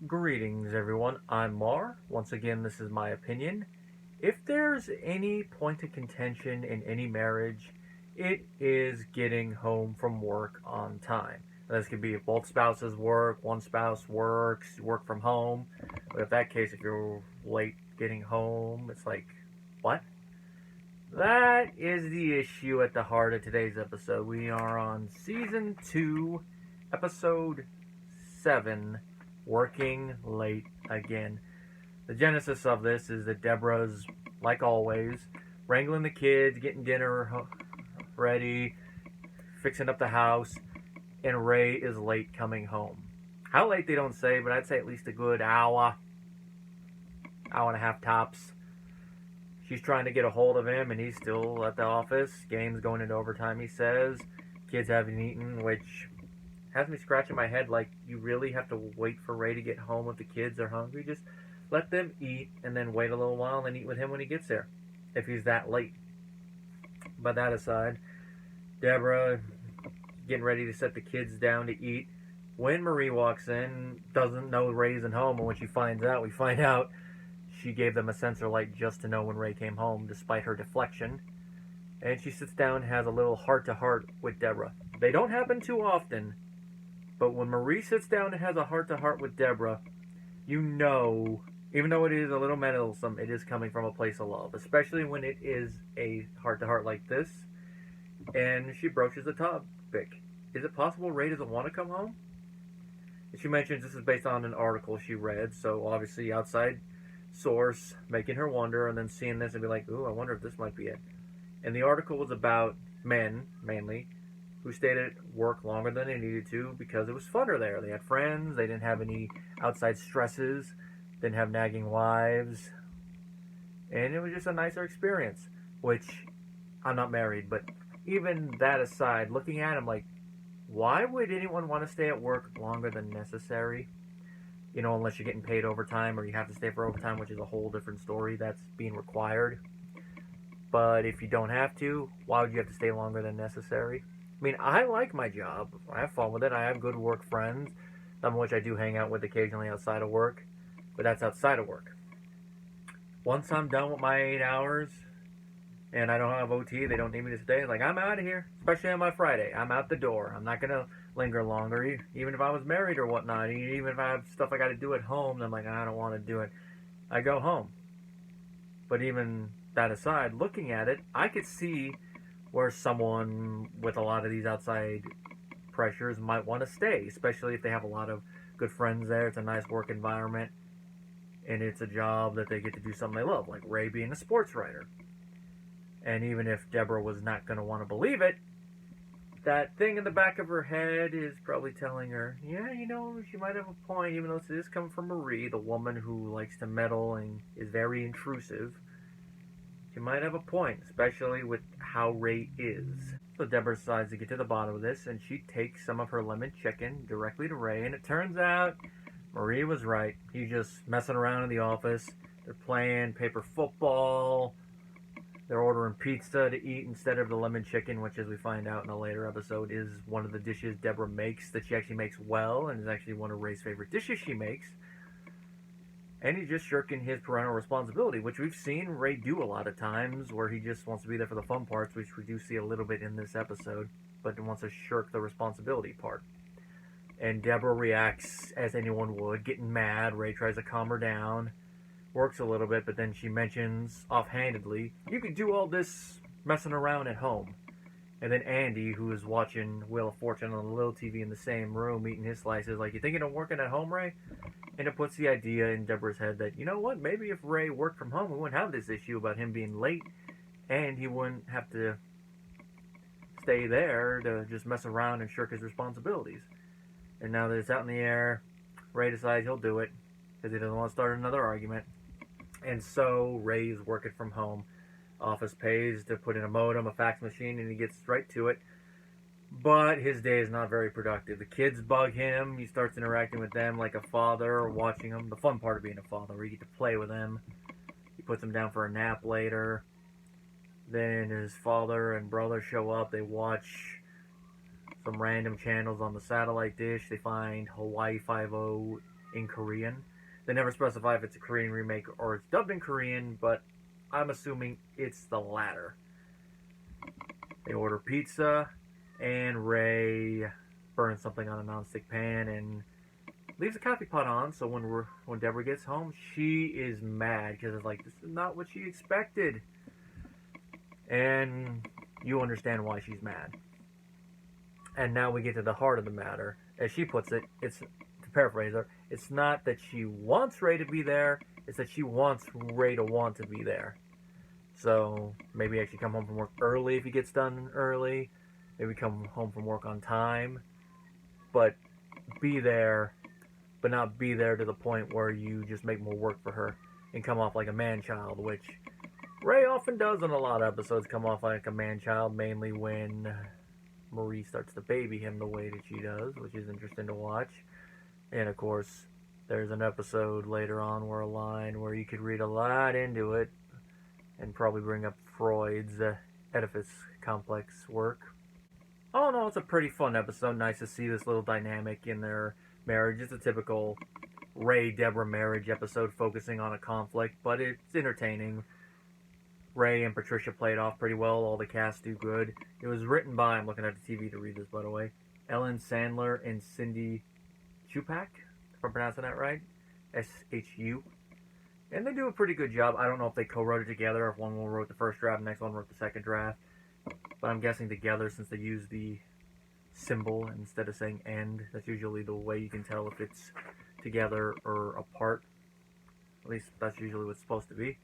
Greetings, everyone. I'm Mar. Once again, this is my opinion. If there's any point of contention in any marriage, it is getting home from work on time. This could be if both spouses work, one spouse works, you work from home. But in that case, if you're late getting home, it's like, what? That is the issue at the heart of today's episode. We are on Season 2, Episode 7, Working Late Again. The genesis of this is that Debra's, like always, wrangling the kids, getting dinner ready, fixing up the house, and Ray is late coming home. How late they don't say, but I'd say at least a good hour and a half tops. She's trying to get a hold of him, and he's still at the office. Game's going into overtime, he says. Kids haven't eaten, which has me scratching my head like, you really have to wait for Ray to get home if the kids are hungry? Just let them eat, and then wait a little while, and then eat with him when he gets there, if he's that late. But that aside, Debra getting ready to set the kids down to eat. When Marie walks in, doesn't know Ray isn't home, and when she finds out, we find out she gave them a sensor light just to know when Ray came home, despite her deflection. And she sits down and has a little heart-to-heart with Debra. They don't happen too often, but when Marie sits down and has a heart-to-heart with Debra, you know, even though it is a little meddlesome, it is coming from a place of love, especially when it is a heart-to-heart like this. And she broaches the topic. Is it possible Ray doesn't want to come home? And she mentions this is based on an article she read, so obviously outside source, making her wonder, and then seeing this and be like, ooh, I wonder if this might be it. And the article was about men, mainly, who stayed at work longer than they needed to because it was funner there. They had friends, they didn't have any outside stresses, didn't have nagging wives, and it was just a nicer experience, which, I'm not married, but even that aside, looking at him like, why would anyone want to stay at work longer than necessary? You know, unless you're getting paid overtime or you have to stay for overtime, which is a whole different story that's being required. But if you don't have to, why would you have to stay longer than necessary? I mean, I like my job. I have fun with it. I have good work friends, some of which I do hang out with occasionally outside of work. But that's outside of work. Once I'm done with my 8 hours and I don't have OT, they don't need me to stay, like, I'm out of here. Especially on my Friday. I'm out the door. I'm not going to linger longer, even if I was married or whatnot. Even if I have stuff I got to do at home, I'm like, I don't want to do it. I go home. But even that aside, looking at it, I could see where someone with a lot of these outside pressures might want to stay, especially if they have a lot of good friends there. It's a nice work environment, and it's a job that they get to do something they love, like Ray being a sports writer. And even if Debra was not going to want to believe it, that thing in the back of her head is probably telling her, yeah, you know, she might have a point, even though this is coming from Marie, the woman who likes to meddle and is very intrusive. She might have a point, especially with how Ray is. So Debra decides to get to the bottom of this, and she takes some of her lemon chicken directly to Ray, and it turns out Marie was right. He's just messing around in the office. They're playing paper football. They're ordering pizza to eat instead of the lemon chicken, which, as we find out in a later episode, is one of the dishes Debra makes that she actually makes well, and is actually one of Ray's favorite dishes she makes. And he's just shirking his parental responsibility, which we've seen Ray do a lot of times, where he just wants to be there for the fun parts, which we do see a little bit in this episode, but wants to shirk the responsibility part. And Debra reacts as anyone would, getting mad. Ray tries to calm her down. Works a little bit, but then she mentions offhandedly, you could do all this messing around at home. And then Andy, who is watching Wheel of Fortune on the little TV in the same room, eating his slices, like, you thinking of working at home, Ray? And it puts the idea in Debra's head that, you know what, maybe if Ray worked from home, we wouldn't have this issue about him being late, and he wouldn't have to stay there to just mess around and shirk his responsibilities. And now that it's out in the air, Ray decides he'll do it, because he doesn't want to start another argument. And so Ray's working from home. Office pays to put in a modem, a fax machine, and he gets right to it. But his day is not very productive. The kids bug him. He starts interacting with them like a father, or watching them. The fun part of being a father, where you get to play with them. He puts them down for a nap later. Then his father and brother show up. They watch some random channels on the satellite dish. They find Hawaii 5-0 in Korean. They never specify if it's a Korean remake or it's dubbed in Korean, but I'm assuming it's the latter. They order pizza, and Ray burns something on a nonstick pan and leaves the coffee pot on. So when Debra gets home, she is mad because it's like, this is not what she expected. And you understand why she's mad. And now we get to the heart of the matter. As she puts it, it's, to paraphrase her, it's not that she wants Ray to be there, it's that she wants Ray to want to be there. So maybe actually come home from work early if he gets done early. Maybe come home from work on time. But be there, but not be there to the point where you just make more work for her and come off like a man-child, which Ray often does in a lot of episodes, come off like a man-child, mainly when Marie starts to baby him the way that she does, which is interesting to watch. And of course, there's an episode later on where a line where you could read a lot into it and probably bring up Freud's Oedipus complex work. Oh no, it's a pretty fun episode. Nice to see this little dynamic in their marriage. It's a typical Ray-Debra marriage episode focusing on a conflict, but it's entertaining. Ray and Patricia played off pretty well. All the cast do good. It was written by, I'm looking at the TV to read this, by the way, Ellen Sandler and Cindy Chupak, if I'm pronouncing that right. S-H-U. And they do a pretty good job. I don't know if they co-wrote it together, if one wrote the first draft, the next one wrote the second draft. But I'm guessing together, since they use the symbol instead of saying end. That's usually the way you can tell if it's together or apart. At least that's usually what it's supposed to be.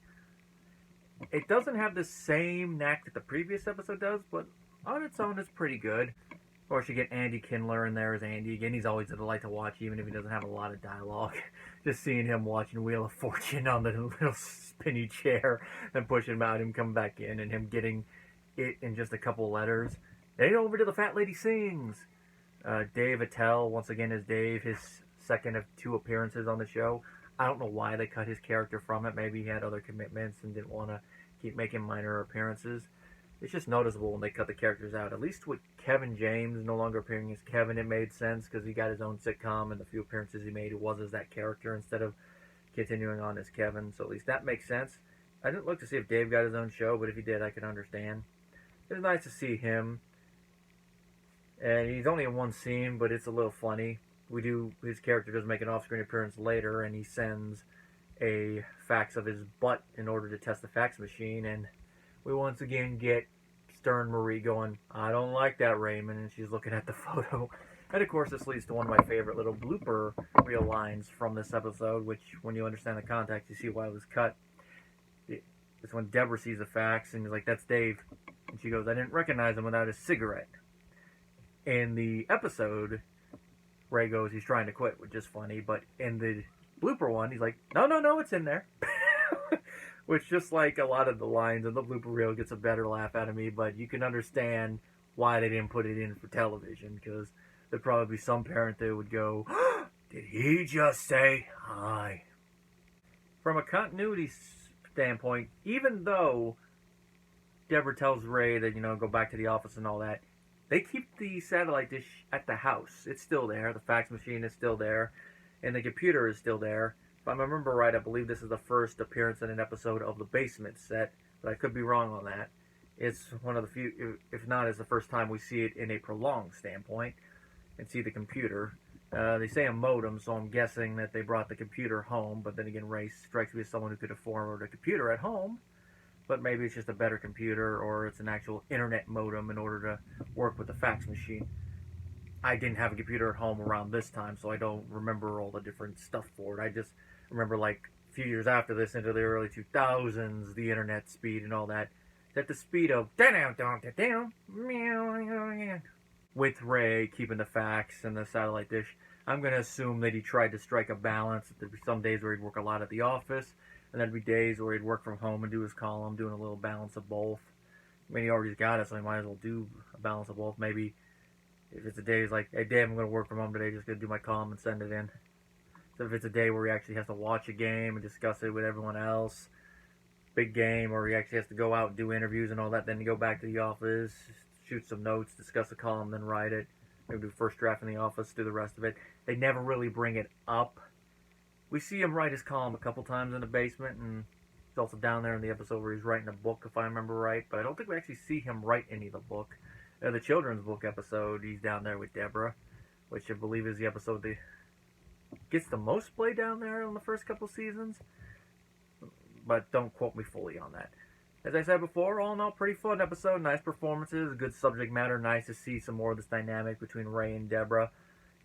It doesn't have the same knack that the previous episode does, but on its own it's pretty good. Of course, you get Andy Kindler in there as Andy. Again, he's always a delight to watch, even if he doesn't have a lot of dialogue. Just seeing him watching Wheel of Fortune on the little spinny chair and pushing him out, him coming back in, and him getting it in just a couple letters. Then over to the Fat Lady Sings. Dave Attell, once again, is Dave, his second of 2 appearances on the show. I don't know why they cut his character from it. Maybe he had other commitments and didn't want to keep making minor appearances. It's just noticeable when they cut the characters out. At least with Kevin James no longer appearing as Kevin, it made sense because he got his own sitcom, and the few appearances he made, it was as that character instead of continuing on as Kevin. So at least that makes sense. I didn't look to see if Dave got his own show, but if he did, I could understand. It was nice to see him. And he's only in one scene, but it's a little funny. His character does make an off-screen appearance later, and he sends a fax of his butt in order to test the fax machine, and we once again get stern Marie going, "I don't like that, Raymond," and she's looking at the photo. And of course, this leads to one of my favorite little blooper reel lines from this episode, which, when you understand the context, you see why it was cut. It's when Debra sees the fax, and he's like, "That's Dave." And she goes, "I didn't recognize him without his cigarette." In the episode, Ray goes, "He's trying to quit," which is funny. But in the blooper one, he's like, no, it's in there. Which, just like a lot of the lines in the blooper reel, gets a better laugh out of me. But you can understand why they didn't put it in for television, because there'd probably be some parent that would go, "Did he just say hi?" From a continuity standpoint, even though Debra tells Ray that, go back to the office and all that, they keep the satellite dish at the house. It's still there. The fax machine is still there. And the computer is still there. If I remember right, I believe this is the first appearance in an episode of The Basement Set. But I could be wrong on that. It's one of the few, if not, it's the first time we see it in a prolonged standpoint and see the computer. They say a modem, so I'm guessing that they brought the computer home. But then again, Ray strikes me as someone who could afford a computer at home. But maybe it's just a better computer, or it's an actual internet modem in order to work with the fax machine. I didn't have a computer at home around this time, so I don't remember all the different stuff for it. I just remember, like, a few years after this, into the early 2000s, the internet speed and all that. It's at the speed of with Ray keeping the fax and the satellite dish. I'm going to assume that he tried to strike a balance. There'd be some days where he'd work a lot at the office, and there'd be days where he'd work from home and do his column, doing a little balance of both. I mean, he already got it, so he might as well do a balance of both. Maybe if it's a day he's like, "Hey, Dave, I'm going to work from home today, just going to do my column and send it in." So if it's a day where he actually has to watch a game and discuss it with everyone else, big game, or he actually has to go out and do interviews and all that, then go back to the office, shoot some notes, discuss a column, then write it. Maybe do first draft in the office, do the rest of it. They never really bring it up We see him write his column a couple times in the basement, and he's also down there in the episode where he's writing a book, if I remember right. But I don't think we actually see him write any of the book. The children's book episode, he's down there with Debra, which I believe is the episode that gets the most play down there on the first couple seasons. But don't quote me fully on that. As I said before, all in all, pretty fun episode. Nice performances, good subject matter. Nice to see some more of this dynamic between Ray and Debra.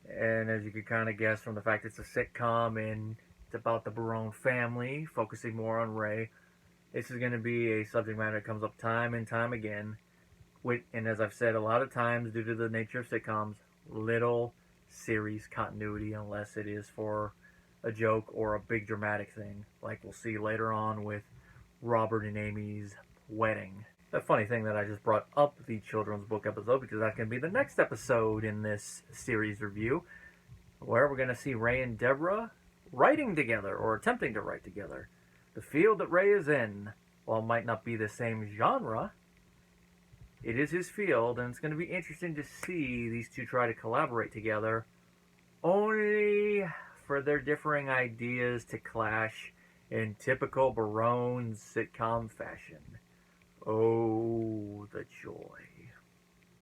And as you could kind of guess from the fact it's a sitcom and it's about the Barone family, focusing more on Ray, this is going to be a subject matter that comes up time and time again. And as I've said a lot of times, due to the nature of sitcoms, little series continuity unless it is for a joke or a big dramatic thing, like we'll see later on with Robert and Amy's wedding. The funny thing that I just brought up the children's book episode because that's going to be the next episode in this series review, where we're going to see Ray and Debra writing together or attempting to write together. The field that Ray is in, while it might not be the same genre, it is his field, and it's going to be interesting to see these two try to collaborate together, only for their differing ideas to clash in typical Barone sitcom fashion. Oh, the joy.